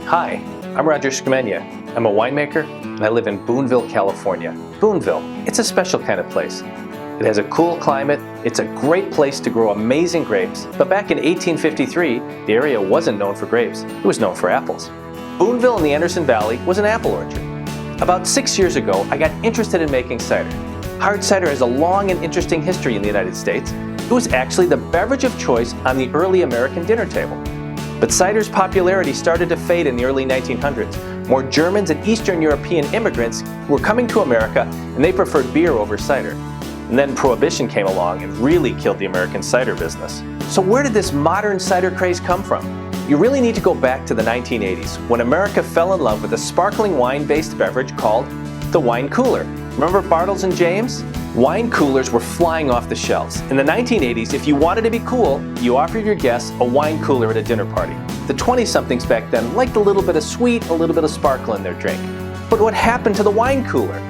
Hi, I'm Roger Scamenia. I'm a winemaker and I live in Boonville, California. Boonville, it's a special kind of place. It has a cool climate, it's a great place to grow amazing grapes, but back in 1853, the area wasn't known for grapes, it was known for apples. Boonville in the Anderson Valley was an apple orchard. About 6 years ago, I got interested in making cider. Hard cider has a long and interesting history in the United States. It was actually the beverage of choice on the early American dinner table. But cider's popularity started to fade in the early 1900s. More Germans and Eastern European immigrants were coming to America and they preferred beer over cider. And then Prohibition came along and really killed the American cider business. So where did this modern cider craze come from? You really need to go back to the 1980s when America fell in love with a sparkling wine-based beverage called the wine cooler. Remember Bartles and James? Wine coolers were flying off the shelves. In the 1980s, if you wanted to be cool, you offered your guests a wine cooler at a dinner party. The 20-somethings back then liked a little bit of sweet, a little bit of sparkle in their drink. But what happened to the wine cooler?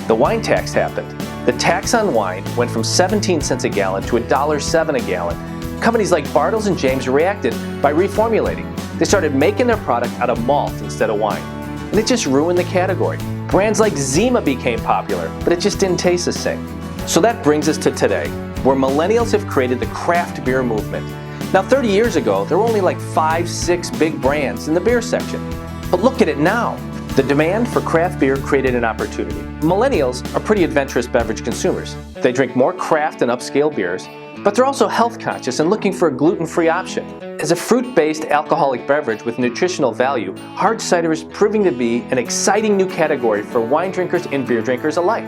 The wine tax happened. The tax on wine went from 17 cents a gallon to $1.07 a gallon. Companies like Bartles and James reacted by reformulating. They started making their product out of malt instead of wine. And it just ruined the category. Brands like Zima became popular, but it just didn't taste the same. So that brings us to today, where millennials have created the craft beer movement. Now 30 years ago, there were only like 5, 6 big brands in the beer section. But look at it now. The demand for craft beer created an opportunity. Millennials are pretty adventurous beverage consumers. They drink more craft and upscale beers, but they're also health conscious and looking for a gluten-free option. As a fruit-based alcoholic beverage with nutritional value, hard cider is proving to be an exciting new category for wine drinkers and beer drinkers alike.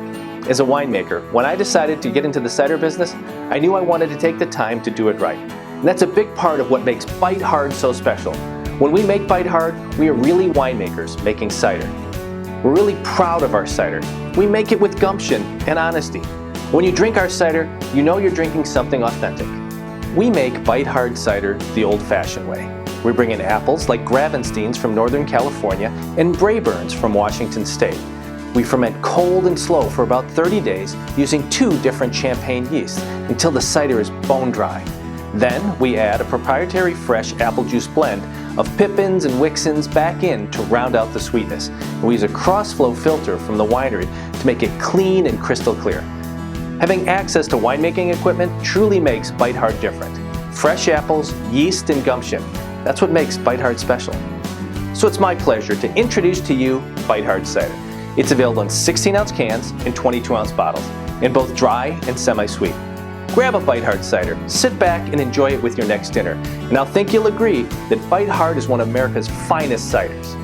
As a winemaker, when I decided to get into the cider business, I knew I wanted to take the time to do it right. And that's a big part of what makes Bite Hard so special. When we make Bite Hard, we are really winemakers making cider. We're really proud of our cider. We make it with gumption and honesty. When you drink our cider, you know you're drinking something authentic. We make Bite Hard cider the old-fashioned way. We bring in apples like Gravensteins from Northern California and Brayburns from Washington State. We ferment cold and slow for about 30 days using 2 different champagne yeasts until the cider is bone dry. Then we add a proprietary fresh apple juice blend of pippins and wixins back in to round out the sweetness. And we use a cross-flow filter from the winery to make it clean and crystal clear. Having access to winemaking equipment truly makes Bite Hard different. Fresh apples, yeast, and gumption. That's what makes Bite Hard special. So it's my pleasure to introduce to you Bite Hard cider. It's available in 16-ounce cans and 22-ounce bottles, in both dry and semi-sweet. Grab a Bite Hard cider, sit back and enjoy it with your next dinner. And I think you'll agree that Bite Hard is one of America's finest ciders.